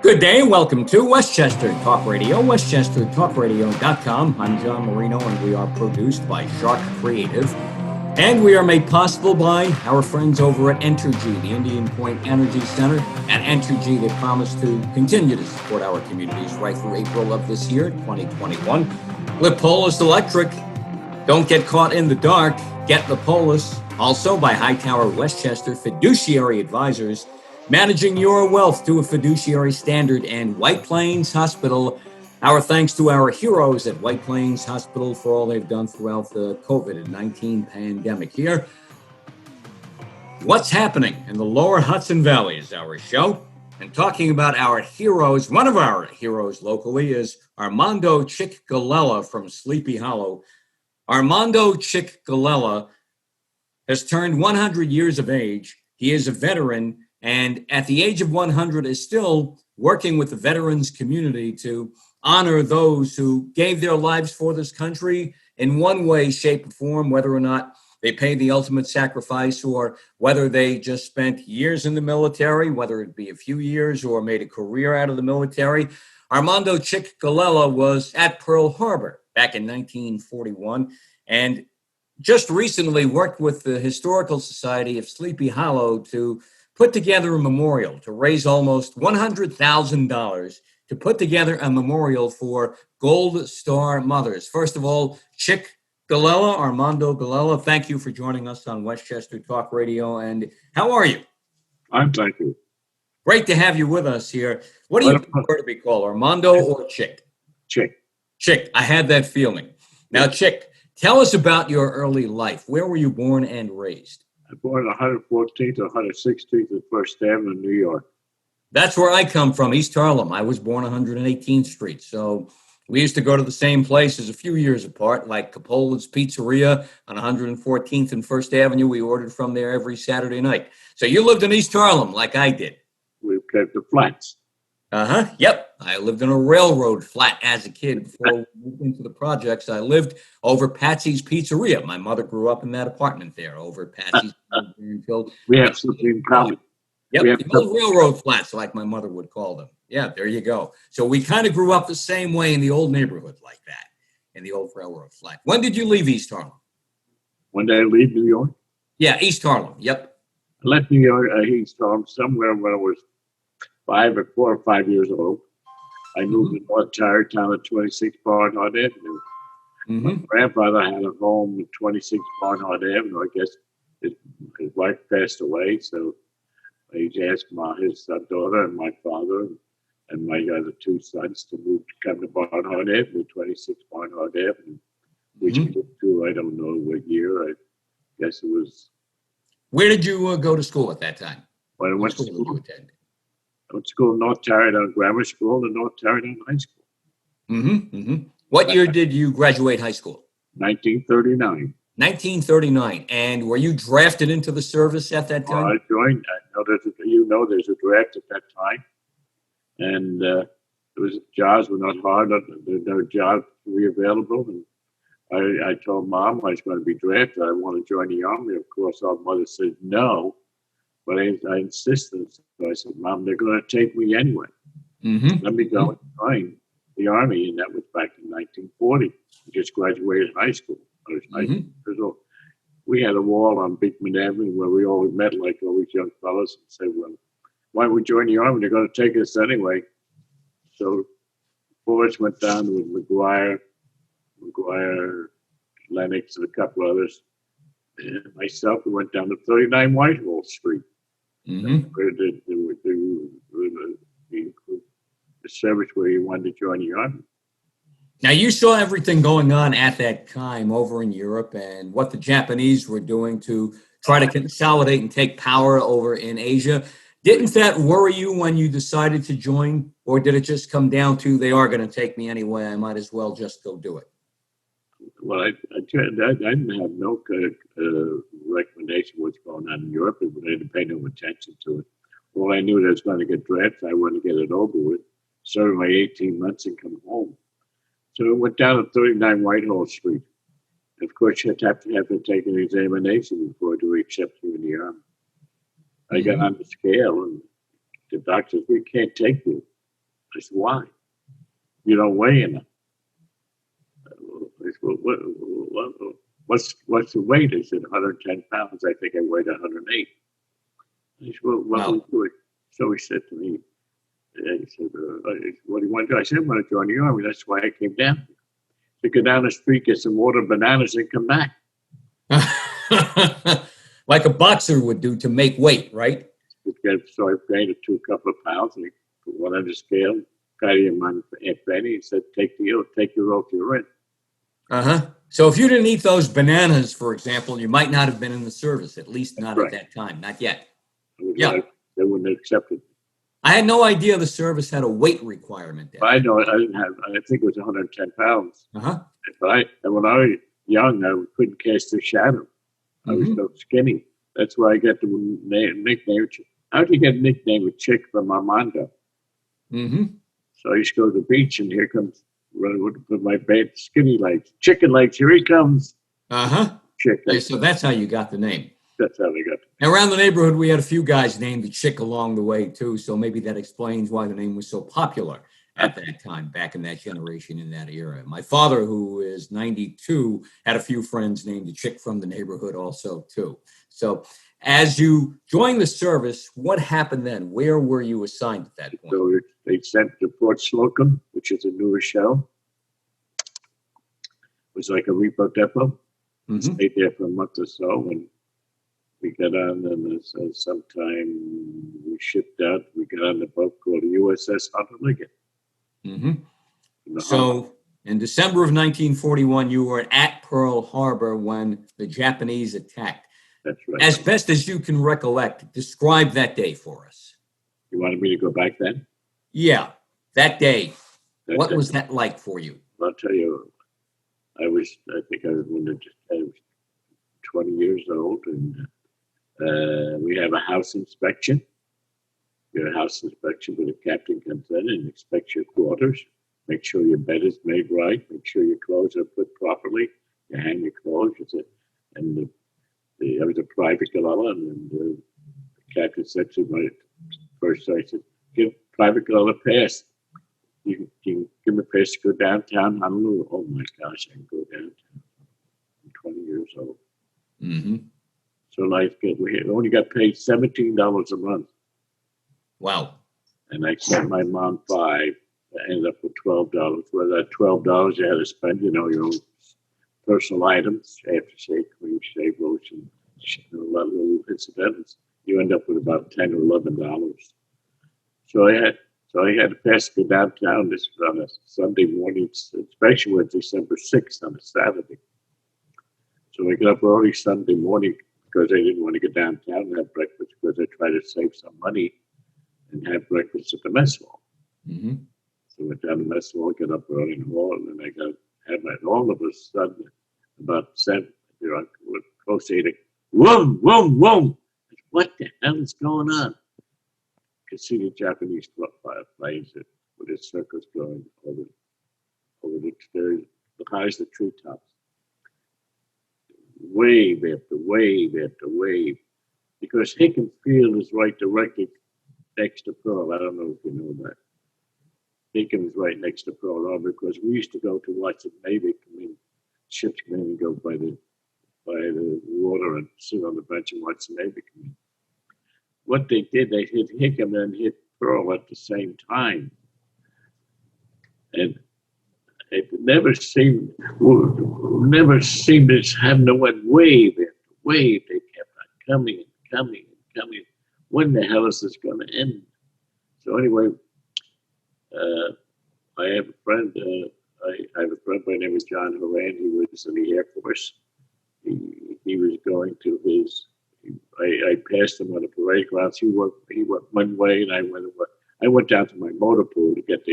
Good day and welcome to Westchester Talk Radio, westchestertalkradio.com. I'm John Marino and we are produced by Sharc Creative. And we are made possible by our friends over at Entergy, the Indian Point Energy Center. At Entergy, they promise to continue to support our communities right through April of this year, 2021. Lipolis Electric. Don't get caught in the dark. Get Lipolis. Also by Hightower Westchester Fiduciary Advisors, managing your wealth to a fiduciary standard, and White Plains Hospital. Our thanks to our heroes at White Plains Hospital for all they've done throughout the COVID-19 pandemic here. What's happening in the Lower Hudson Valley is our show. And talking about our heroes, one of our heroes locally is Armando Chick Galella from Sleepy Hollow. Armando Chick Galella has turned 100 years of age. He is a veteran, and at the age of 100 is still working with the veterans community to honor those who gave their lives for this country in one way, shape, or form, whether or not they paid the ultimate sacrifice or whether they just spent years in the military, whether it be a few years or made a career out of the military. Armando Chick Galella was at Pearl Harbor back in 1941 and just recently worked with the Historical Society of Sleepy Hollow to put together a memorial to raise almost $100,000 to put together a memorial for Gold Star mothers. First of all, Chick Galella, Armando Galella, thank you for joining us on Westchester Talk Radio. And how are you? Thank you. Great to have you with us here. What do you prefer to be called, Armando or Chick? Chick. Chick, I had that feeling. Now, Chick, tell us about your early life. Where were you born and raised? I was born 114th or 116th at First Avenue, New York. That's where I come from, East Harlem. I was born 118th Street. So we used to go to the same places a few years apart, like Capola's Pizzeria on 114th and First Avenue. We ordered from there every Saturday night. So you lived in East Harlem like I did. We kept the flats. Yep. I lived in a railroad flat as a kid before we moved into the projects. I lived over Patsy's Pizzeria. My mother grew up in that apartment there over Patsy's until we have something in common. Yep, the old railroad flats, like my mother would call them. Yeah, there you go. So we kind of grew up the same way in the old neighborhood like that, in the old railroad flat. When did you leave East Harlem? When did I leave New York? Yeah, East Harlem, yep. I left New York, East Harlem somewhere when I was 4 or 5 years old. I moved to North Tarrytown at 26 Barnard Avenue. My grandfather had a home at 26 Barnard Avenue. I guess his wife passed away, so he asked his daughter and my father and my other two sons to come to Barnard Avenue, 26 Barnard Avenue, which we took to, I don't know what year. I guess it was. Where did you go to school at that time? When I went to school. I went to school in North Tarrytown Grammar School and North Tarrytown High School. What year did you graduate high school? 1939. 1939. And were you drafted into the service at that time? I joined. There's a draft at that time. And jobs were not hard. There were jobs available. And I told Mom I was going to be drafted. I want to join the Army. Of course, our mother said no. But I insisted. So I said, Mom, they're going to take me anyway. Let me go and join the Army. And that was back in 1940. I just graduated high school. I was 19 years old. We had a wall on Beekman Avenue where we all met like all these young fellas and said, well, why don't we join the Army? They're going to take us anyway. So Forrest went down with McGuire, Lennox, and a couple others. And myself, we went down to 39 Whitehall Street. Where the service where you wanted to join the Army. Now, you saw everything going on at that time over in Europe and what the Japanese were doing to try to consolidate and take power over in Asia. Didn't that worry you when you decided to join, or did it just come down to they are going to take me anyway, I might as well just go do it? Well, I didn't have no recommendation what's going on in Europe, but I didn't pay no attention to it. All I knew that I was going to get drafted. I wanted to get it over with, serve my 18 months and come home. So I went down to 39 Whitehall Street. Of course, you have to take an examination before they accept you in the Army. I got on the scale, and the doctor said, we can't take you. I said, why? You don't weigh enough. I said, what's the weight? I said, 110 pounds. I think I weighed 108. I said, well, what will you do? So he said to me, he said, what do you want to do? I said, I want to join the Army. That's why I came down. To go down the street, get some water, bananas, and come back. Like a boxer would do to make weight, right? So I gained a couple of pounds, and he put one on the scale, patted him on Aunt Benny, and said, take your oath, you're in. Uh-huh. So if you didn't eat those bananas, for example, you might not have been in the service, at least not at that time, not yet. Yeah. They wouldn't have accepted. I had no idea the service had a weight requirement there. I know, I didn't have, I think it was 110 pounds. Uh-huh. And when I was young, I couldn't cast a shadow. I was so skinny. That's why I got the nickname. How did you get a nickname of Chick from Armando? Mm-hmm. So I used to go to the beach, and here comes, running with my bad skinny legs. Chicken legs, here he comes. Uh-huh. Chick. So that's how you got the name. That's how they got it. And around the neighborhood, we had a few guys named Chick along the way, too. So maybe that explains why the name was so popular at that time, back in that generation, in that era. My father, who is 92, had a few friends named Chick from the neighborhood also, too. So as you joined the service, what happened then? Where were you assigned at that point? So they sent to Fort Slocum, which is a newer show. It was like a repo depot. Stayed there for a month or so, and we got on, and sometime we shipped out. We got on the boat called the USS Hunter Liggett. So in December of 1941, you were at Pearl Harbor when the Japanese attacked. That's right. As best as you can recollect, describe that day for us. You wanted me to go back then? Yeah, that day. What was that like for you? I'll tell you, I think I was 20 years old, and we have a house inspection. Your house inspection where the captain comes in and inspects your quarters, make sure your bed is made right, make sure your clothes are put properly, you hang your clothes. And I was a private Galella, and the captain said to my first sergeant, said, give Private Galella a pass. You can give me a pass to go downtown Honolulu. Oh my gosh, I can go downtown. I'm 20 years old. So life good. We only got paid $17 a month. Wow. And I sent my mom $5. I ended up with $12. Well, that $12 you had to spend, your own personal items, aftershave, cream shave, lotion, a lot of little incidentals. You end up with about $10 or $11. So I had to pass to go downtown. This was on a Sunday morning. Inspection was December 6th on a Saturday. So I got up early Sunday morning because I didn't want to get downtown and have breakfast, because I tried to save some money and have breakfast at the mess hall. So I went down to the mess hall, got up early in the hall, and then all of a sudden, about 7, close to 8, whoom, whoom, whoom. What the hell is going on? I could see the Japanese planes with their circles going over the highest of the treetops. Wave after wave after wave, because Hickam Field is right directly next to Pearl. I don't know if you know that. Hickam is right next to Pearl Harbor, because we used to go to watch the Navy come in, ships come in and go by the water and sit on the bench and watch the Navy come in. What they did, they hit Hickam and hit Pearl at the same time, and it never seemed to have no one wave after wave. They kept on coming and coming and coming. When the hell is this going to end? So anyway, I have a friend. I have a friend by the name of John Marino. He was in the Air Force. He was going to his. I passed him on the parade grounds. He went one way, and I went away. I went down to my motor pool to get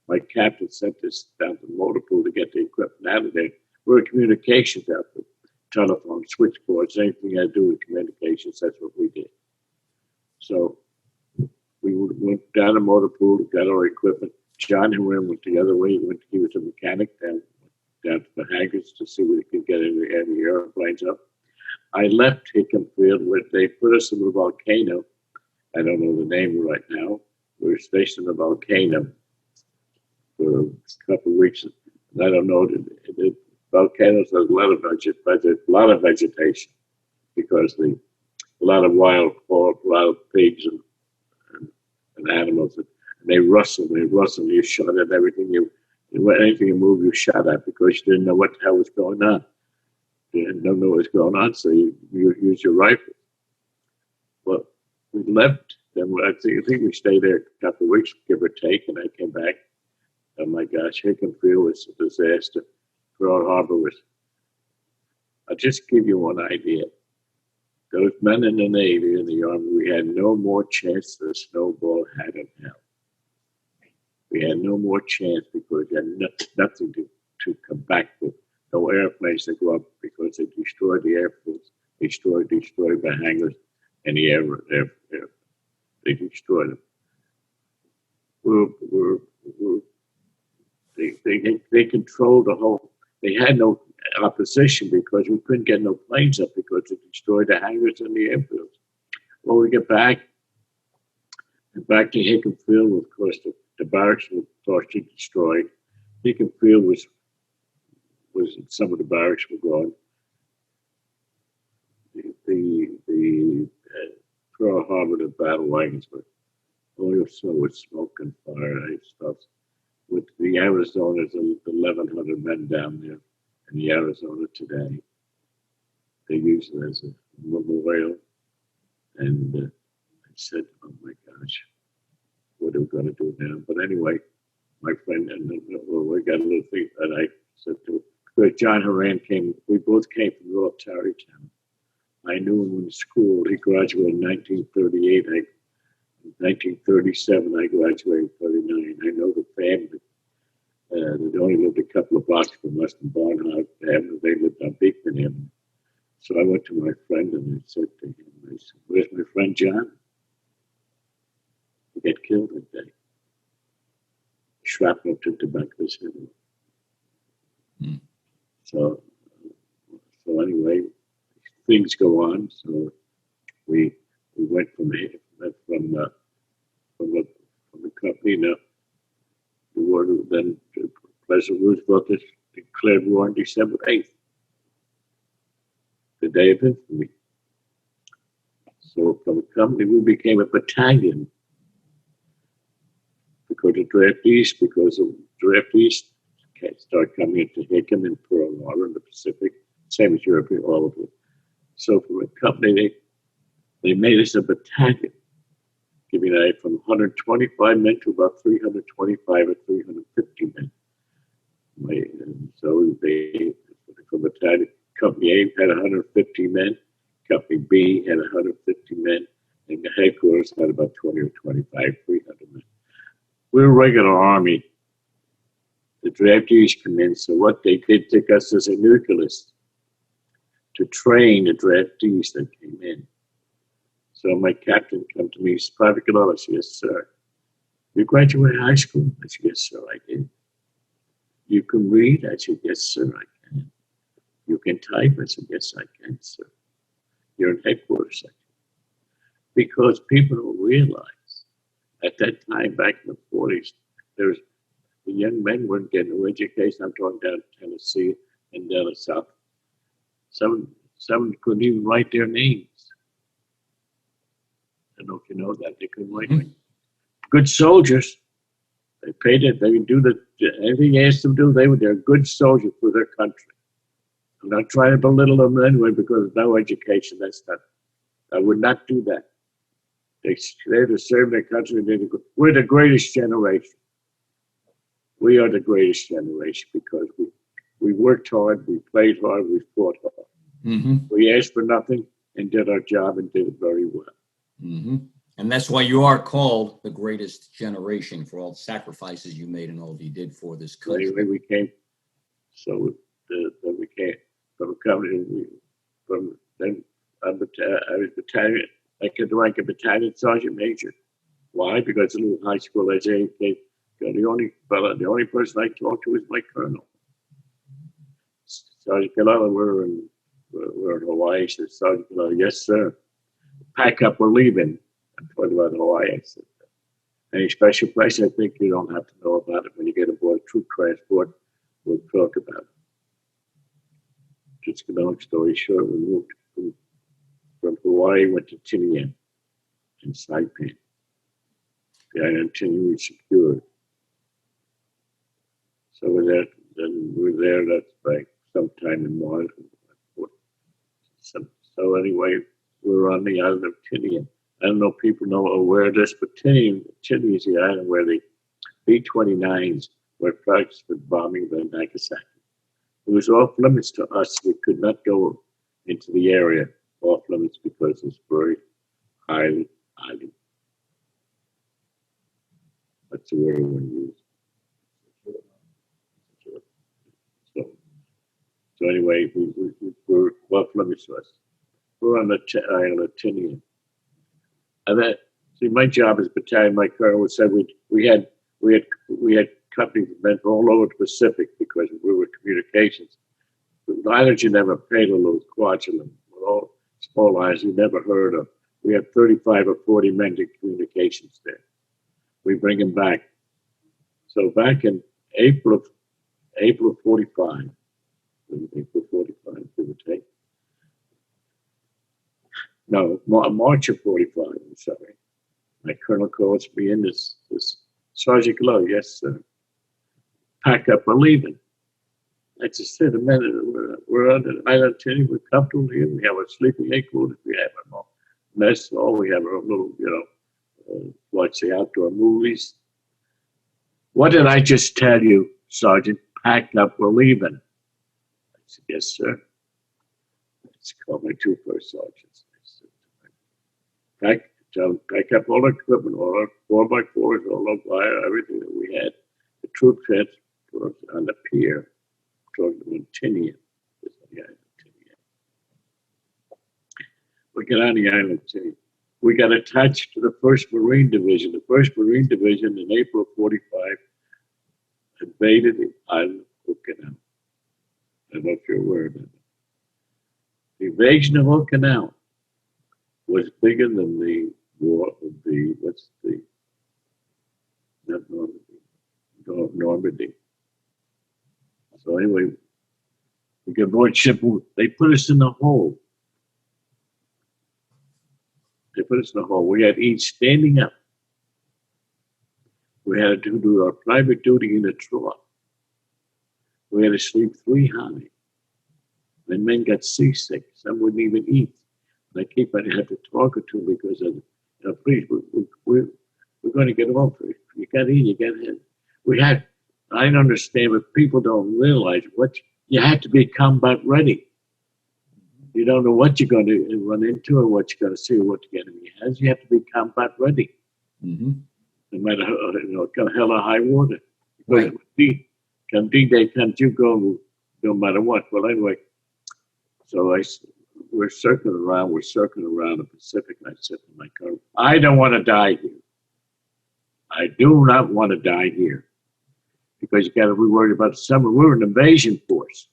my captain sent us down to the motor pool to get the equipment out of there. We're a communications outfit, telephone, switchboards, anything I do with communications, that's what we did. So we went down the motor pool, got our equipment. John and Wim went the other way. He was a mechanic down to the hangars to see what he could get in the airplanes up. I left Hickam Field where they put us in a volcano. I don't know the name right now. We were stationed in a volcano. for a couple of weeks. And I don't know, the volcanoes has a lot of vegetation because a lot of wild pigs and animals, and they rustle, you shot at everything anything you move, you shot at because you didn't know what the hell was going on. You don't know what's going on, so you use your rifle. Well, we left, and I think we stayed there a couple of weeks, give or take, and I came back. Oh my gosh, Hickenfield was a disaster. Pearl Harbor was. I'll just give you one idea. Those men in the Navy and the Army, we had no more chance than a snowball had in hell. We had no more chance because we had nothing to come back with. No airplanes that go up because they destroyed the airfields, destroyed the hangars, and the air they destroyed them. They controlled the whole. They had no opposition because we couldn't get no planes up because they destroyed the hangars and the airfields. Well, we get back to Hickenfield. Of course, the barracks were partially destroyed. Hickenfield was some of the barracks were gone. The Pearl Harbor, the battle wagons were so with smoke and fire and stuff. With the Arizona's 1,100 men down there in the Arizona today. They use it as a memorial. And I said, oh my gosh, what are we going to do now? But anyway, my friend, we got a little thing, and I said to John Horan we both came from North Tarrytown. I knew him in school. He graduated in 1938. In 1937, I graduated in 39. I know the family. They only lived a couple of blocks from us in Barnhart Avenue. They lived on Beekman Avenue. So I went to my friend and I said to him, where's my friend John? He got killed that day. Shrapnel took the back of his head. Hmm. So anyway, things go on. So we went from the company. Now the war. Then President Roosevelt declared war on December 8th, the day of infamy. So from the company, we became a battalion because the draftees started coming into Hickam and Pearl Harbor in the Pacific, same as Europe, all of it. So from a company, they made us a battalion, giving it from 125 men to about 325 or 350 men. So they, from battalion, Company A had 150 men, Company B had 150 men, and the headquarters had about 20 or 25, 300 men. We were a regular army. The draftees come in, so what they did took us as a nucleus to train the draftees that came in. So my captain come to me, he said, Private Galella. I said, yes, sir. You graduated high school? I said, yes, sir, I did. You can read? I said, yes, sir, I can. You can type? I said, yes, I can, sir. You're in headquarters section. Because people don't realize at that time, back in the 40s, the young men weren't getting no education. I'm talking down Tennessee and down the South. Some couldn't even write their names. I don't know if you know that. They couldn't write them. Good soldiers. They paid it. They would do anything they asked them to do. They're good soldiers for their country. I'm not trying to belittle them anyway because of no education. I would not do that. They're to serve their country. We're the greatest generation. We are the greatest generation because we worked hard, we played hard, we fought hard. Mm-hmm. We asked for nothing and did our job and did it very well. Mm-hmm. And that's why you are called the greatest generation for all the sacrifices you made and all you did for this country. Anyway, we came from a company. I was battalion. I could rank a battalion sergeant major. Why? Because a little high school education. The only person I talked to was my colonel. Sergeant Galella, we're in Hawaii. Said, Sergeant Galella, yes, sir. Pack up, we're leaving. I'm talking about Hawaii. I said, Any special place, I think you don't have to know about it. When you get aboard troop transport, we'll talk about it. Just a long story short, we moved from Hawaii, went to Tinian in Saipan. The island Tinian was secured. So we're there, that's like sometime in March. So anyway, we're on the island of Tinian. I don't know if people know or aware of this, but Tinian is the island where the B-29s were practiced for bombing by Nagasaki. It was off limits to us. We could not go into the area off limits because it's very highly. That's the word we use. So anyway, we're off limits to us. We're on the island of Tinian. And that, see, my job as battalion, my colonel said we had companies that went all over the Pacific because we were communications. The islands you never paid a little Kwajalein, all small islands you never heard of. We had 35 or 40 men in communications there. We bring them back. So back in April of 45, April 45, give or take. No, March of 45, I'm sorry. My colonel calls me in, this Sergeant Galella, yes, sir. Pack up, we're leaving. I just said a minute, we're on the island, we're comfortable here. We have our sleeping egg quarters, we have our mess hall, we have our little, watch the outdoor movies. What did I just tell you, Sergeant? Pack up, we're leaving. I said, yes, sir. Let's call my two first sergeants. Pack up all the equipment, all our 4x4s, all the wire, everything that we had. The troop transport on the pier, talking about Tinian. We got on the island of Tinian. We got attached to the 1st Marine Division. The 1st Marine Division in April of 45 invaded the island of Okinawa. I don't know if you're aware of that. The invasion of Okinawa was bigger than the war of Normandy. So anyway, we got aboard ship. They put us in the hole. We had each standing up. We had to do our private duty in the trough. We had to sleep 3 high. And men got seasick. Some wouldn't even eat. And I had to talk to them because of, please, we're going to get off. You got to eat, you got to. I don't understand, but people don't realize you have to be combat ready. You don't know what you're going to run into or what you're going to see or what the enemy has. You have to be combat ready. Mm-hmm. No matter hell or high water. Because come D-Day comes, you go no matter what. Well, anyway, so we're circling around the Pacific, and I said to my colonel, I don't want to die here. I do not want to die here. Because you got to be worried about the summer. We're an invasion force,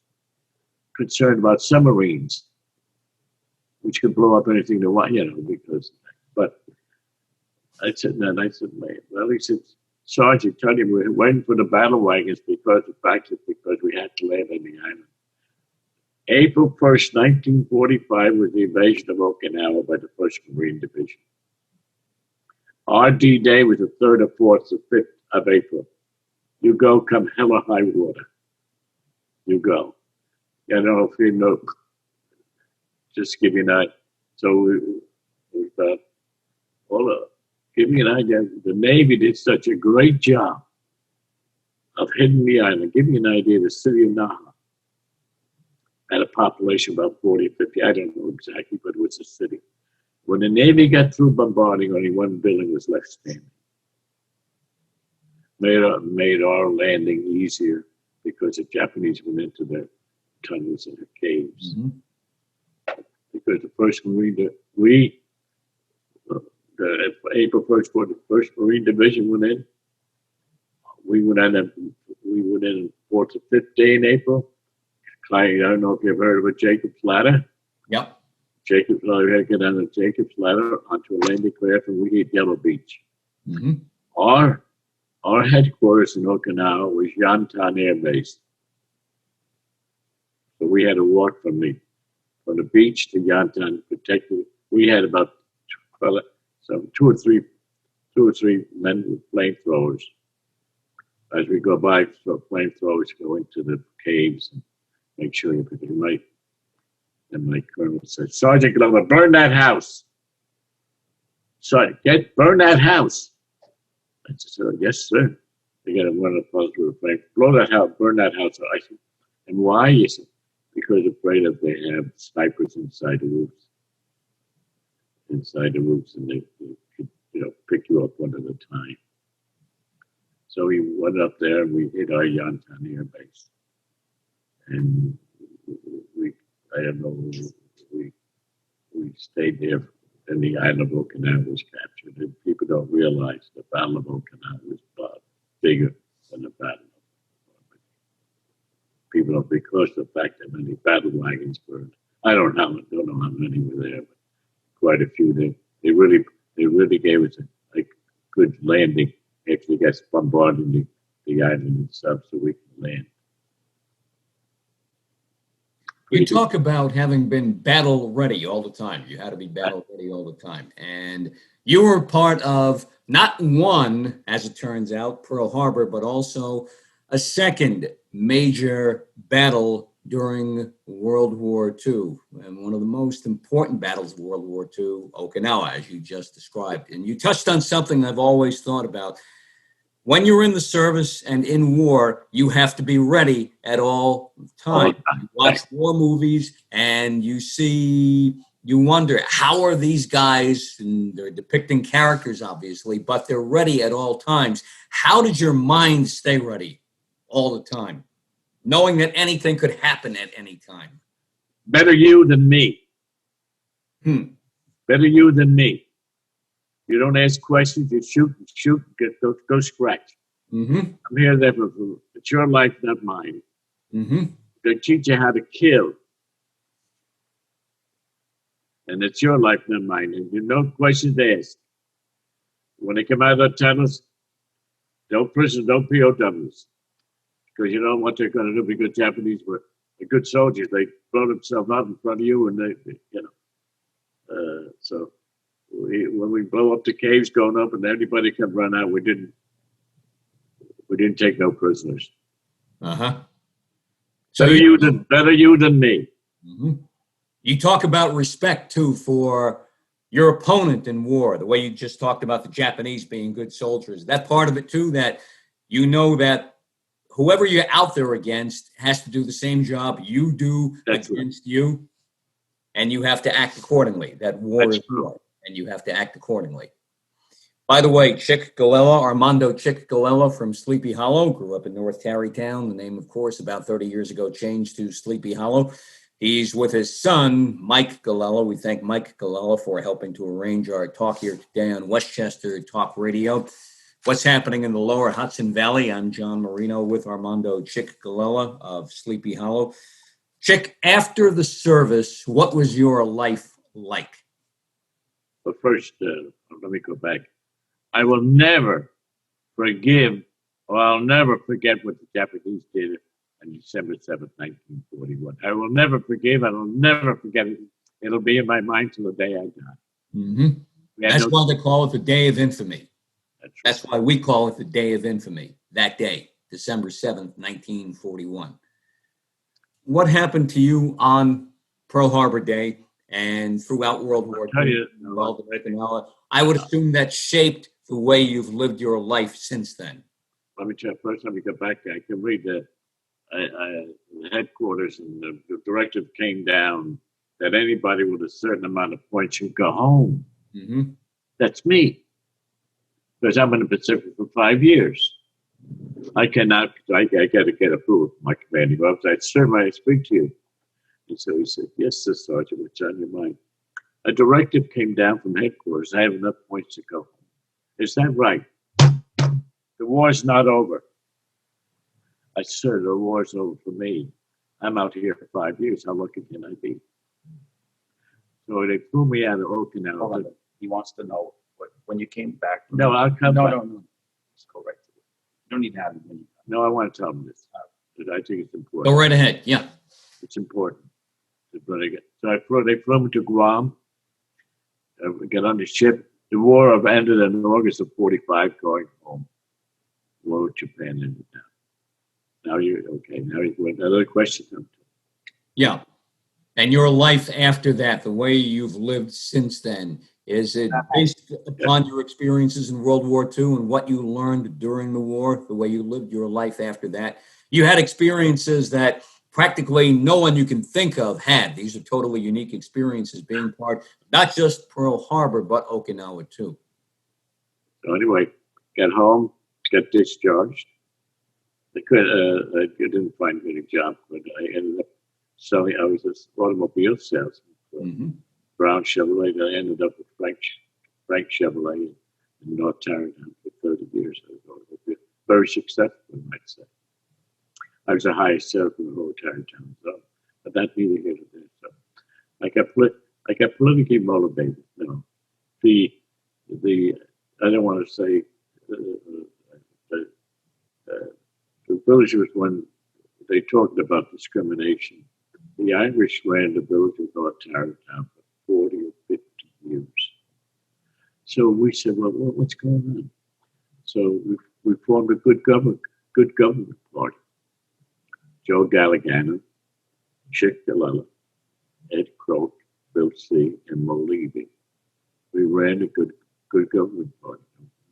concerned about submarines, which could blow up anything they want, but I said, man, well, he said, Sergeant, tell you we're waiting for the battle wagons because we had to land on the island. April 1st, 1945 was the invasion of Okinawa by the 1st Marine Division. Our D-Day was the 3rd or 4th or 5th of April. You go, come hell or high water. You go. I don't know if you know, just give you an idea. So we thought, give me an idea. The Navy did such a great job of hitting the island. Give me an idea. The city of Naha had a population of about 40 or 50. I don't know exactly, but it was a city. When the Navy got through bombarding, only one building was left standing. Made our landing easier because the Japanese went into their tunnels and their caves. Mm-hmm. Because the 1st Marine, April 1st, when the 1st Marine Division went in, we went in 4th or 5th day in April. I don't know if you've heard of a Jacob's Ladder. Yep. Jacob's Ladder, we had to get on the Jacob's Ladder onto a landing craft and we hit Yellow Beach. Mm-hmm. Our headquarters in Okinawa was Yantan Air Base. So we had to walk from the beach to Yantan, protected. We had about two or three men with flamethrowers. As we go by, so flamethrowers go into the caves and make sure everything right. And my colonel said, Sergeant Glover, burn that house. Sorry, burn that house. I said, yes, sir. They got to run across with a flame. Blow that house, burn that house. I said, and why? He said, because afraid that they have snipers inside the roofs. And they could, pick you up one at a time. So we went up there and we hit our Yantan Air Base. And we stayed there, and the island of Okinawa was captured. And people don't realize the Battle of Okinawa was bigger than the Battle of Okinawa. People don't, because of the fact that many battle wagons burned. I don't know how many were there, but quite a few. They really gave us a good landing. Actually got bombarding the island itself so we can land. You talk about having been battle ready all the time. You had to be battle ready all the time. And you were part of not one, as it turns out, Pearl Harbor, but also a second major battle during World War II. And one of the most important battles of World War II, Okinawa, as you just described. And you touched on something I've always thought about. When you're in the service and in war, you have to be ready at all times. You watch war movies and you wonder, how are these guys, and they're depicting characters, obviously, but they're ready at all times. How did your mind stay ready all the time, knowing that anything could happen at any time? Better you than me. Better you than me. You don't ask questions, you shoot, go scratch. Mm-hmm. I'm here there for it's your life, not mine. Mm-hmm. They teach you how to kill. And it's your life, not mine. And you no questions asked. When they come out of the tunnels, don't prisoners, don't POWs. Because you know what they're going to do, because Japanese were good soldiers. They blow themselves up in front of you, and so when we blow up the caves going up and anybody can run out, we didn't take no prisoners. Uh-huh. So better you than me. Mm-hmm. You talk about respect too for your opponent in war, the way you just talked about the Japanese being good soldiers. That part of it too, that you know that whoever you're out there against has to do the same job you do against you, and you have to act accordingly. That war is war. And you have to act accordingly. By the way, Armando Chick Galella from Sleepy Hollow, grew up in North Tarrytown. The name, of course, about 30 years ago changed to Sleepy Hollow. He's with his son, Mike Galella. We thank Mike Galella for helping to arrange our talk here today on Westchester Talk Radio. What's happening in the Lower Hudson Valley? I'm John Marino with Armando Chick Galella of Sleepy Hollow. Chick, after the service, what was your life like? But first, let me go back. I will never forgive, or I'll never forget what the Japanese did on December 7th, 1941. I will never forgive. I will never forget it. It'll be in my mind till the day I die. Mm-hmm. That's why they call it the Day of Infamy. That's why we call it the Day of Infamy, that day, December 7th, 1941. What happened to you on Pearl Harbor Day and throughout World War II? I would assume that shaped the way you've lived your life since then. Let me check. First, let me go back. I can read the headquarters, and the directive came down that anybody with a certain amount of points should go home. Mm-hmm. That's me. Because I'm in the Pacific for 5 years. I got to get approval from my commanding officer. I said, sir, may I speak to you? And so he said, yes, sir, Sergeant, what's on your mind? A directive came down from headquarters. I have enough points to go home. Is that right? The war's not over. I said, sir, the war's over for me. I'm out here for 5 years. How lucky can I be? So they threw me out of Okinawa. He wants to know when you came back. No, I'll come back. No. Just go right to it. You don't need to have many. No, I want to tell them this. I think it's important. Go right ahead. Yeah. It's important. So they flew me to Guam. We got on the ship. The war ended in August of 45, going home. War with Japan ended now. Now you're okay. Now you went another question. Yeah. And your life after that, the way you've lived since then, is it based upon your experiences in World War II and what you learned during the war, the way you lived your life after that? You had experiences that practically no one you can think of had. These are totally unique experiences being part, not just Pearl Harbor, but Okinawa too. So anyway, got home, got discharged. I didn't find any job, but I ended up selling. I was an automobile salesman. Brown Chevrolet. I ended up with Frank Chevrolet in North Tarrytown for 30 years. I was very successful, I might say. I was the highest salesman in Lower Tarrytown, so, but that's neither here nor there. So I got politically motivated. You know, the I don't want to say the villagers, when they talked about discrimination, the Irish ran the village of North Tarrytown for 40 or 50 years. So we said, well, what's going on? So we formed a good government party. Joe Galligan, Chick Galella, Ed Croak, Bill C., and Mo Levy. We ran a good government party.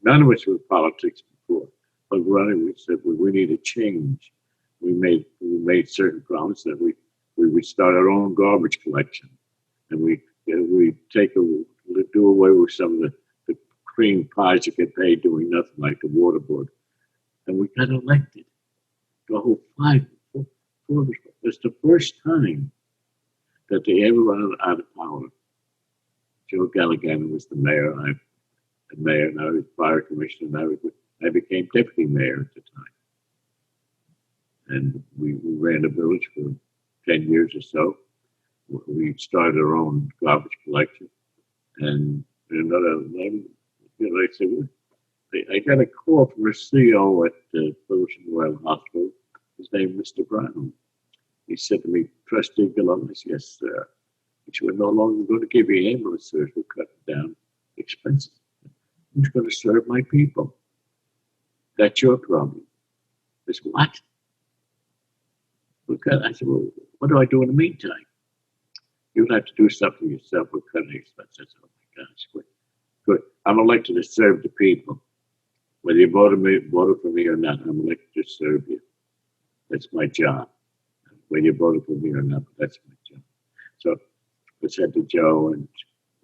None of us were politics before, but running, we said, well, we need a change. We made certain promises that we would start our own garbage collection, and we do away with some of the cream pies that get paid doing nothing, like the water board. And we got elected. The whole 4 of us. It's the first time that they ever run out of power. Joe Galligan was the mayor. I was fire commissioner, and I became deputy mayor at the time. And we ran the village for 10 years or so. We started our own garbage collection. And another, I said, I got a call from the CEO at the Fullerton Royal Hospital. His name was Mr. Brown. He said to me, Trustee Galella, yes, sir. He said, we're no longer going to give you ambulance service. We're cutting down expenses. I'm just going to serve my people. That's your problem. I said, what? I said, well, what do I do in the meantime? You'll have to do something yourself. We're cutting expenses. Oh my gosh, good. I'm elected to serve the people. Whether you voted for me or not, I'm elected to serve you. That's my job. Whether you voted for me or not, but that's my job. So I said to Joe, and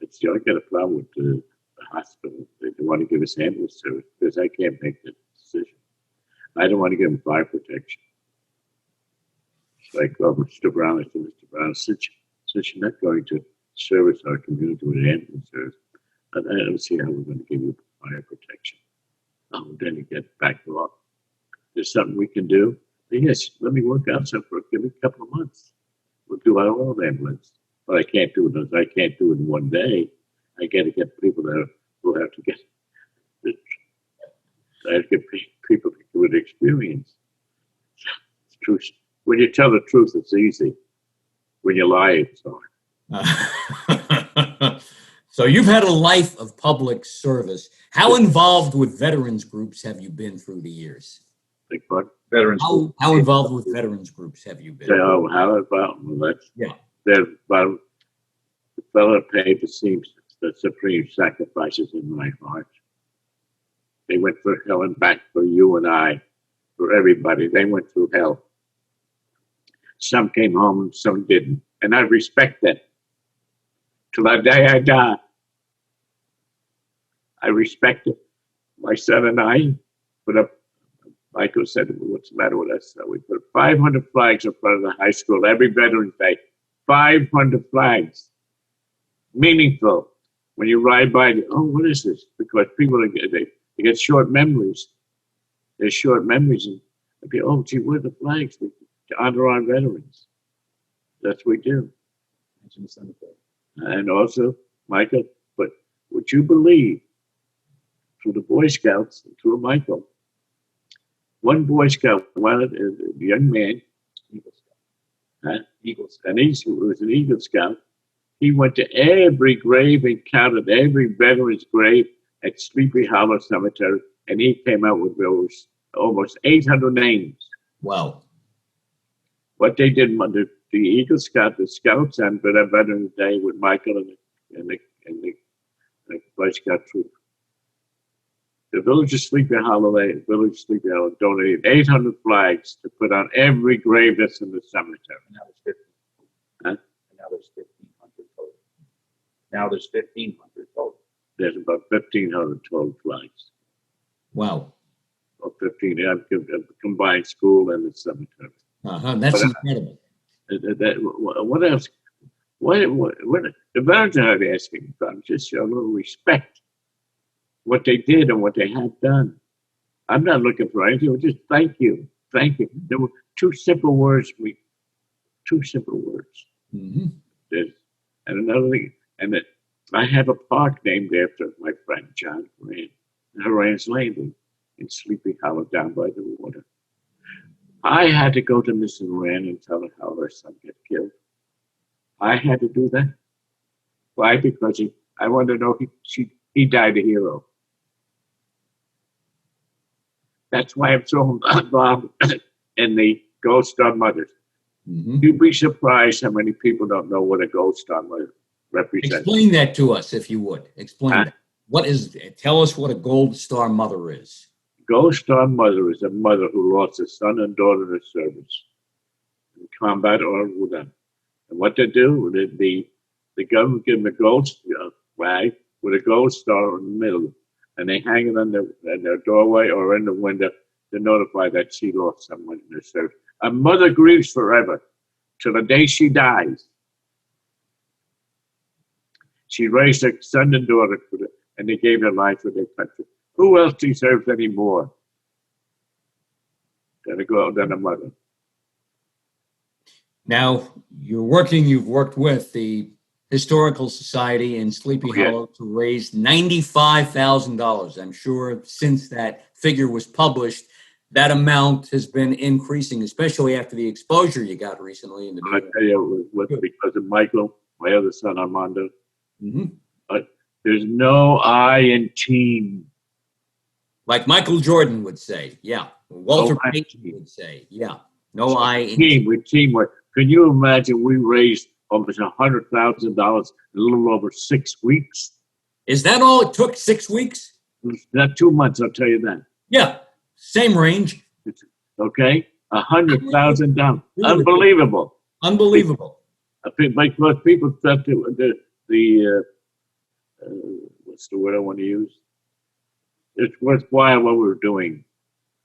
it's Joe, I got a problem with the hospital. They want to give us ambulance service because I can't make that decision. I don't want to give them fire protection. So I called Mr. Brown. I said, Mr. Brown, since you're not going to service our community with ambulance service, I don't see how we're going to give you fire protection. Oh, then you get backed off. There's something we can do. Yes, let me work out something. Give me a couple of months. We'll do our own ambulance. But I can't do it. I can't do it in one day. I got to get people that will have to get. I have to get people with experience. It's true. When you tell the truth, it's easy. When you lie, it's hard. So you've had a life of public service. How involved with veterans groups have you been through the years? Like what? Veterans. How involved with veterans groups have you been? Oh, how involved? Well, yeah. About the fellow that paid the supreme sacrifices in my heart. They went through hell and back for you and I, for everybody. They went through hell. Some came home and some didn't. And I respect that. Till the day I die. I respect it. My son and I put up, Michael said, what's the matter with us? So we put 500 flags in front of the high school every Veterans Day. 500 flags. Meaningful. When you ride by, what is this? Because people, they get short memories. There's short memories. And they go, gee, where are the flags? To honor our veterans. That's what we do. And also, Michael, but would you believe through the Boy Scouts, through Michael. One Boy Scout wanted a young man, Eagle Scout. Eagle Scout, and he was an Eagle Scout. He went to every grave and counted every veteran's grave at Sleepy Hollow Cemetery, and he came out with those almost 800 names. Wow. What they did, the Eagle Scout, the Scouts, and Veterans Day with Michael and the Boy Scout troop. The Village of Sleepy Hollow donated 800 flags to put on every grave that's in the cemetery. And now there's 15. Huh? And now there's 1,500 total. Now there's 1,500 total. There's about 1,500 total flags. Wow. Or 15, combined school and the cemetery. That's incredible. What else? What the veterans are asking about just show a little respect. What they did and what they have done. I'm not looking for anything. Just thank you. Thank you. There were two simple words. Mm-hmm. And another thing, I have a park named after my friend John Marino, Horan's Landing in Sleepy Hollow down by the water. I had to go to Miss Horan and tell her how her son got killed. I had to do that. Why? Because I wanted to know he died a hero. That's why I'm so involved in the Gold Star Mothers. Mm-hmm. You'd be surprised how many people don't know what a Gold Star Mother represents. Explain that to us, if you would. Explain that. Tell us what a Gold Star Mother is. Gold Star Mother is a mother who lost a son and daughter in service, in combat or without. And what they do, the government give them a gold flag with a gold star in the middle, and they hang it on their doorway or in the window to notify that she lost someone in her service. A mother grieves forever till the day she dies. She raised her son and daughter, and they gave their life for their country. Who else deserves any more than a mother? Now, you've worked with the Historical Society in Sleepy Hollow to raise $95,000. I'm sure since that figure was published, that amount has been increasing, especially after the exposure you got recently in the media. I tell you, because of Michael, my other son Armando. Mm-hmm. But there's no I in team. Like Michael Jordan would say, yeah. Walter Payton would say, yeah. No I in team. With teamwork. Can you imagine we raised almost $100,000 in a little over 6 weeks? Is that all it took, 6 weeks? Not 2 months, I'll tell you that. Yeah, same range. Okay, $100,000. Unbelievable. Unbelievable. Because people thought the what's the word I want to use? It's worthwhile what we were doing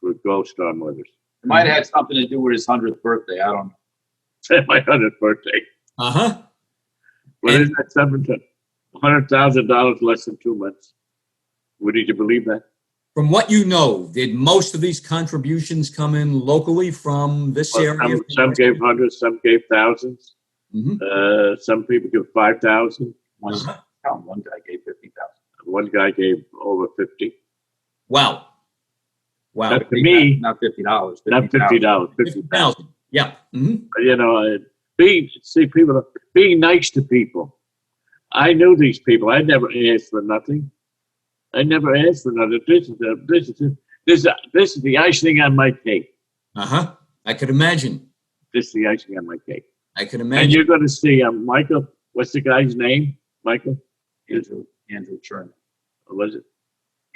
with Gold Star Mothers. It might have had something to do with his 100th birthday. I don't know. My 100th birthday. Uh-huh. What is that? $100,000 less than 2 months. Would you believe that? From what you know, did most of these contributions come in locally from this area? Some gave hundreds, some gave thousands. Mm-hmm. Some people give 5,000. One guy gave 50,000. One guy gave over 50. Wow. Not to me, not $50. Not $50. 50,000. Yeah. Mm-hmm. You know, being nice to people. I knew these people. I never asked for nothing. This is the icing on my cake. Uh-huh. I could imagine. This is the icing on my cake. I could imagine. And you're going to see Michael. What's the guy's name? Michael? Andrew Chernak. What was it?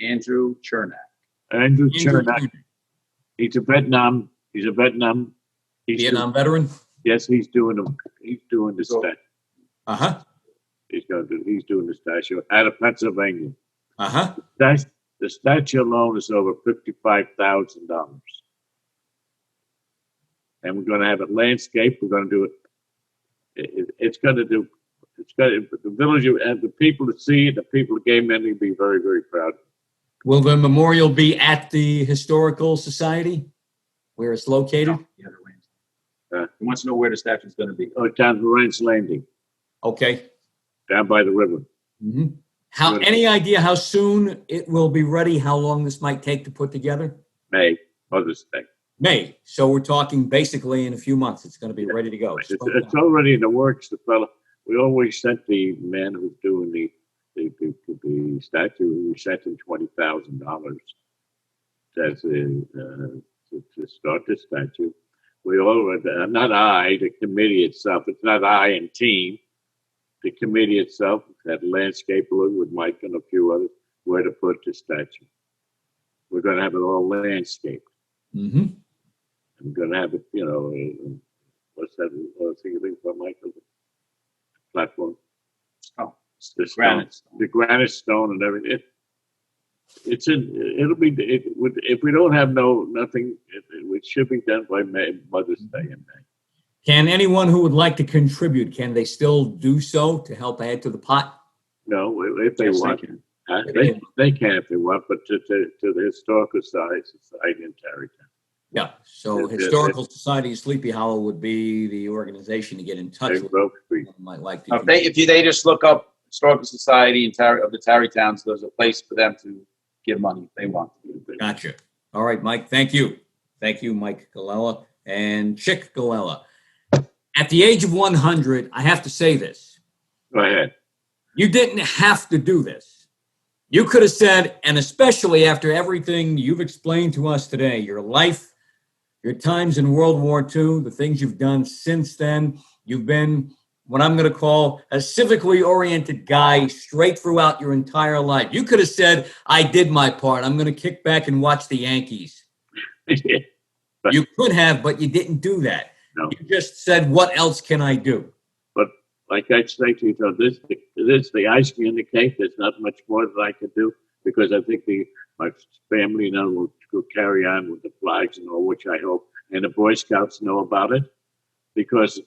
Andrew Chernak. Andrew Chernak. He's a Vietnam veteran? Yes, he's doing the statue. Uh-huh. He's doing the statue out of Pennsylvania. Uh-huh. The statue alone is over $55,000. And we're going to have it landscaped. We're going to do it. The village and the people to see it, the people that came in, will be very, very proud. Will the memorial be at the Historical Society, where it's located? He wants to know where the statue is going to be. Oh, down Horan's Landing. Okay. Down by the river. Mm-hmm. Any idea how soon it will be ready? How long this might take to put together? May, Mother's Day. May. So we're talking basically in a few months. It's going to be ready to go. It's already in the works. The fellow, we always sent the man who's doing the statue. We sent him $20,000 to start the statue. We already, not I, the committee itself. It's not I and team. The committee itself had a landscaper with Mike and a few others where to put the statue. We're going to have it all landscaped. Mm-hmm. I'm going to have it, what's that thing for Michael? Platform. Oh, The granite stone, the granite stone and everything. If we don't have nothing, it should be done by Mother's Day in May. Can anyone who would like to contribute, can they still do so to help add to the pot? No, if they want. can. They can if they want, but to the Historical Society in Tarrytown. Yeah, so Historical Society of Sleepy Hollow would be the organization to get in touch with. Might like to. If they just look up Historical Society of the Tarrytowns, there's a place for them to give money if they want. Gotcha. All right, Mike. Thank you. Thank you, Mike Galella and Chick Galella. At the age of 100, I have to say this. Go ahead. You didn't have to do this. You could have said, and especially after everything you've explained to us today, your life, your times in World War II, the things you've done since then, you've been what I'm going to call a civically oriented guy straight throughout your entire life. You could have said, I did my part. I'm going to kick back and watch the Yankees. You could have, but you didn't do that. No. You just said, what else can I do? But like I say to you, this is the icing on the cake. There's not much more that I can do because I think my family now will carry on with the flags and all, which I hope, and the Boy Scouts know about it because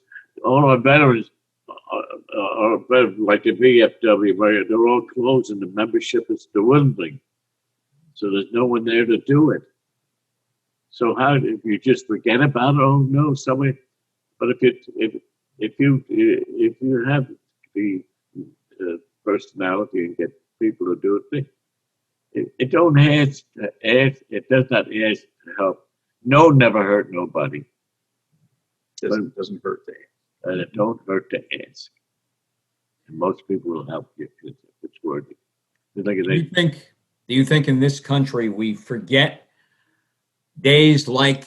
all our veterans are like the VFW, where they're all closed and the membership is dwindling. So there's no one there to do it. So how if you just forget about it? Oh no, somebody. But if you have the personality and get people to do it, it don't ask. It does not ask to help. No, never hurt nobody. Doesn't hurt to ask. And it don't hurt to ask. And most people will help you if it's worthy. Do you think in this country we forget days like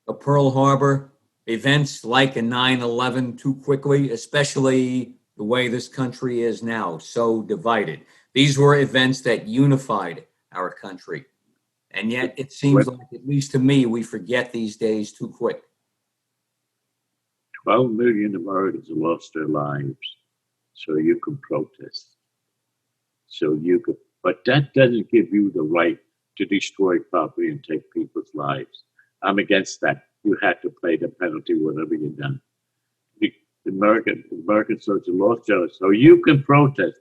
a Pearl Harbor, events like a 9/11 too quickly, especially the way this country is now, so divided? These were events that unified our country. And yet it seems like, at least to me, we forget these days too quick. 12 million Americans lost their lives so you can protest. But that doesn't give you the right to destroy property and take people's lives. I'm against that. You have to pay the penalty, whatever you've done. The American soldiers lost their lives so you can protest.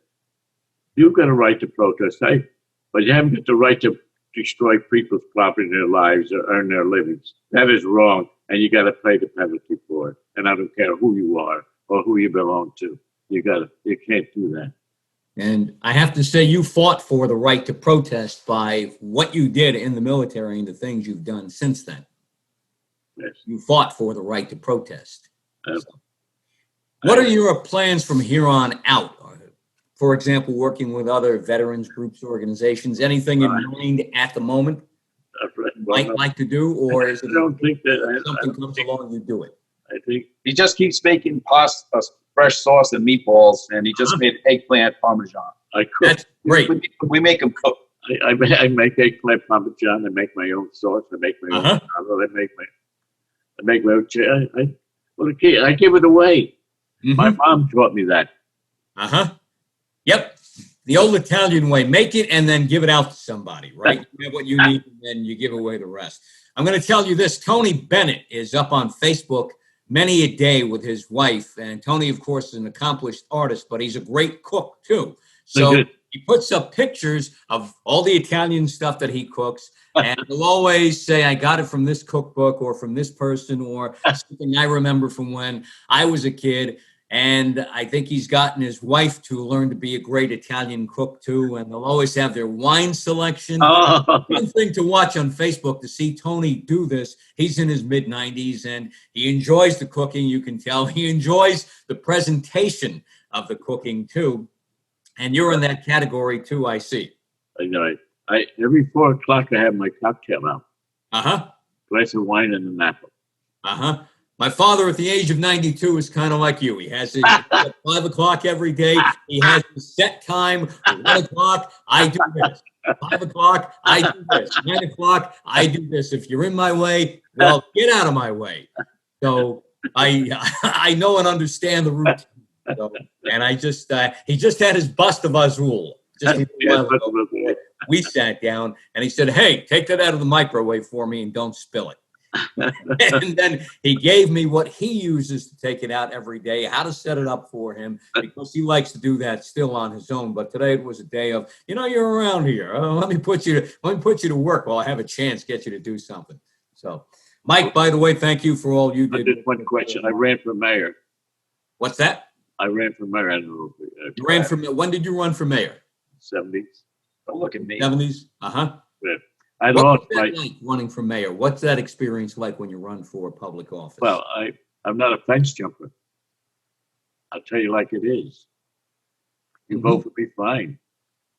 You've got a right to protest, right? But you haven't got the right to destroy people's property and their lives or earn their livings. That is wrong, and you got to pay the penalty for it. And I don't care who you are or who you belong to. You can't do that. And I have to say, you fought for the right to protest by what you did in the military and the things you've done since then. Yes. You fought for the right to protest. What are your plans from here on out? For example, working with other veterans groups, organizations, anything in mind at the moment might like to do, or is it I don't think that something comes along, you do it? I think He just keeps making pasta, fresh sauce and meatballs, and he just made eggplant parmesan. I cook. That's great. We make him cook. I make eggplant parmesan. I make my own sauce. I make my own salad. I give it away. Mm-hmm. My mom taught me that. Yep. The old Italian way. Make it and then give it out to somebody, right? You have what you need and then you give away the rest. I'm going to tell you this. Tony Bennett is up on Facebook many a day with his wife. And Tony, of course, is an accomplished artist, but he's a great cook, too. So he puts up pictures of all the Italian stuff that he cooks. And he'll always say, I got it from this cookbook or from this person or something I remember from when I was a kid. And I think he's gotten his wife to learn to be a great Italian cook too. And they'll always have their wine selection. Oh, One thing to watch on Facebook to see Tony do this. He's in his mid-90s and he enjoys the cooking. You can tell he enjoys the presentation of the cooking too. And you're in that category too, I see. I know. Every 4 o'clock I have my cocktail out. Uh-huh. Glass of wine and an apple. Uh-huh. My father at the age of 92 is kind of like you. He has his at 5 o'clock every day. He has his set time. 1 o'clock, I do this. 5 o'clock, I do this. 9 o'clock, I do this. If you're in my way, well, get out of my way. So I know and understand the routine. So, and he just had his bust of Azul. Just a while ago. We sat down and he said, hey, take that out of the microwave for me and don't spill it. And then he gave me what he uses to take it out every day, how to set it up for him, because he likes to do that still on his own. But today it was a day of, you're around here. Let me put you to work while I have a chance, get you to do something. So, Mike, by the way, thank you for all you did. Just one question. I ran for mayor. What's that? I ran for mayor. I don't know. You ran for when did you run for mayor? 70s. Don't look at me. 70s? Uh-huh. Yeah. I What's lost that like running for mayor? What's that experience like when you run for public office? Well, I'm not a fence jumper. I'll tell you like it is. You vote for me, fine.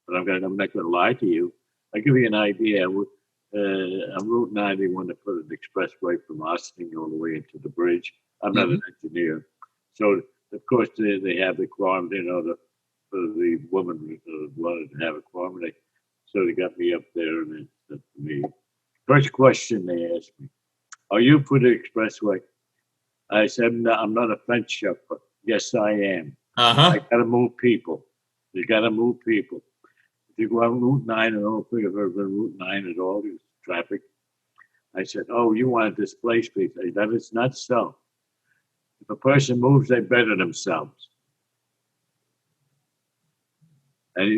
But I'm not going to lie to you. I'll give you an idea. On Route 9, they want to put an expressway from Austin all the way into the bridge. I'm not an engineer. So, of course, they have the quorum, the woman wanted to have a quorum. So they got me up there and they said to me, first question they asked me, are you for the expressway? I said, no, I'm not a fence jumper. Yes, I am. I got to move people. You got to move people. If you go on Route 9, and I don't think I've ever been on Route 9 at all, there's traffic. I said, oh, you want to displace people. That is not so. If a person moves, they better themselves. And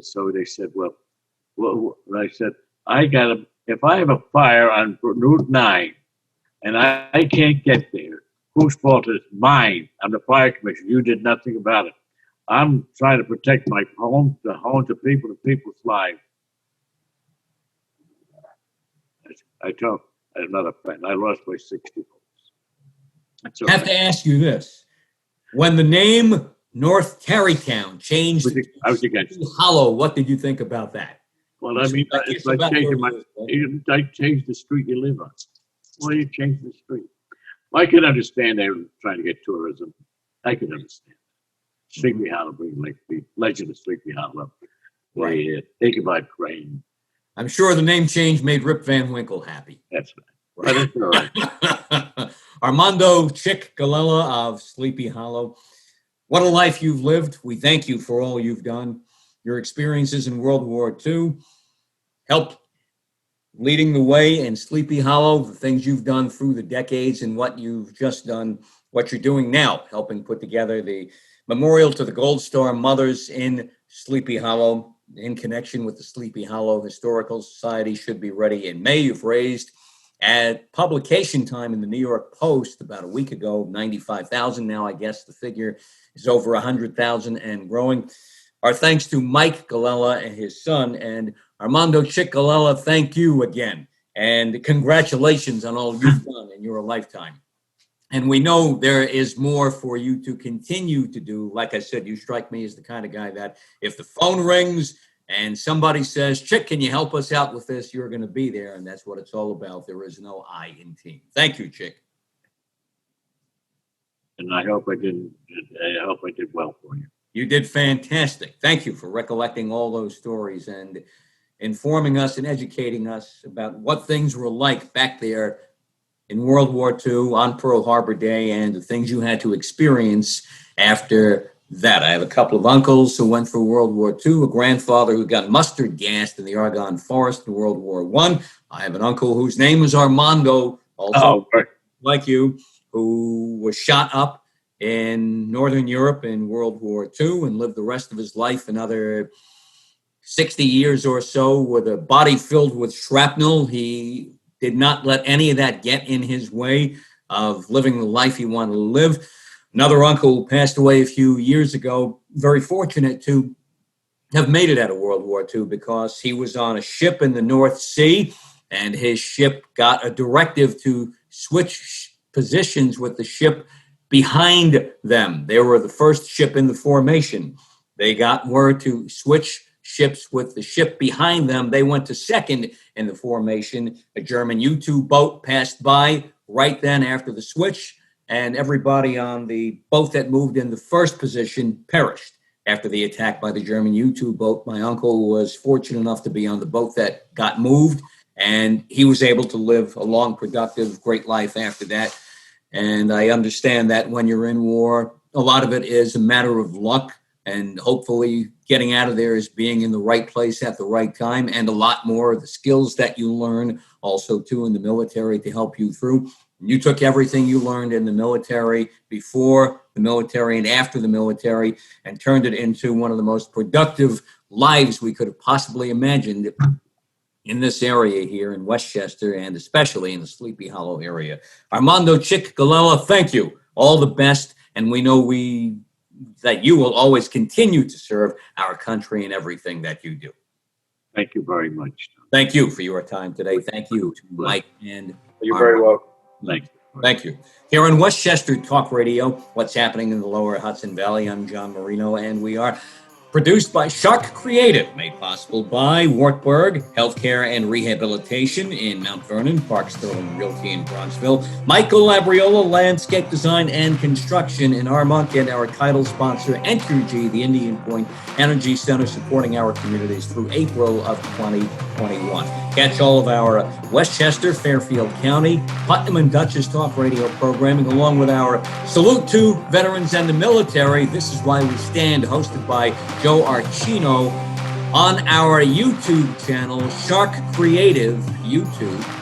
so they said, well, I said, if I have a fire on Route 9 and I can't get there, whose fault is it? Mine? I'm the fire commissioner. You did nothing about it. I'm trying to protect my home, the homes of people, the people's lives. I told another friend, I lost by 60 votes. I have to ask you this. When the name North Tarrytown changed to Sleepy Hollow, what did you think about that? Well, I mean, it's like I changed the street you live on. Well, you changed the street. Well, I can understand they were trying to get tourism. I can understand. Sleepy Hollow, like the legend of Sleepy Hollow. Right. Think about Crane. I'm sure the name change made Rip Van Winkle happy. That's right. That's all right. Armando Chick Galella of Sleepy Hollow. What a life you've lived. We thank you for all you've done. Your experiences in World War II helped leading the way in Sleepy Hollow, the things you've done through the decades and what you've just done, what you're doing now, helping put together the memorial to the Gold Star mothers in Sleepy Hollow in connection with the Sleepy Hollow Historical Society should be ready in May. You've raised at publication time in the New York Post about a week ago, 95,000. Now I guess the figure is over 100,000 and growing. Our thanks to Mike Galella and his son, and Armando Chick Galella, thank you again. And congratulations on all you've done in your lifetime. And we know there is more for you to continue to do. Like I said, you strike me as the kind of guy that if the phone rings and somebody says, Chick, can you help us out with this? You're going to be there. And that's what it's all about. There is no I in team. Thank you, Chick. And I hope I did well for you. You did fantastic. Thank you for recollecting all those stories and informing us and educating us about what things were like back there in World War II on Pearl Harbor Day and the things you had to experience after that. I have a couple of uncles who went for World War II, a grandfather who got mustard gassed in the Argonne Forest in World War I. I have an uncle whose name is Armando, also like you, who was shot up in Northern Europe in World War II and lived the rest of his life, another 60 years or so, with a body filled with shrapnel. He did not let any of that get in his way of living the life he wanted to live. Another uncle who passed away a few years ago, very fortunate to have made it out of World War II because he was on a ship in the North Sea, and his ship got a directive to switch positions with the ship behind them. They were the first ship in the formation. They got word to switch ships with the ship behind them. They went to second in the formation. A German U-2 boat passed by right then after the switch, and everybody on the boat that moved in the first position perished after the attack by the German U-2 boat. My uncle was fortunate enough to be on the boat that got moved, and he was able to live a long, productive, great life after that. And I understand that when you're in war, a lot of it is a matter of luck, and hopefully getting out of there is being in the right place at the right time, and a lot more of the skills that you learn also too in the military to help you through. You took everything you learned in the military, before the military and after the military, and turned it into one of the most productive lives we could have possibly imagined in this area here in Westchester, and especially in the Sleepy Hollow area. Armando Chick Galella, thank you. All the best. And we know that you will always continue to serve our country in everything that you do. Thank you very much. Thank you for your time today. Thank you to Mike and You're very welcome. Thank you. Here on Westchester Talk Radio, what's happening in the Lower Hudson Valley, I'm John Marino, and we are produced by Sharc Creative, made possible by Wartburg Healthcare and Rehabilitation in Mount Vernon, Park Sterling Realty in Bronxville, Michael Labriola Landscape Design and Construction in Armonk, and our title sponsor, Entergy, the Indian Point Energy Center, supporting our communities through April of 2021. Catch all of our Westchester, Fairfield County, Putnam and Dutchess Talk Radio programming, along with our Salute to Veterans and the Military. This is Why We Stand, hosted by Joe Archino, on our YouTube channel, Sharc Creative YouTube.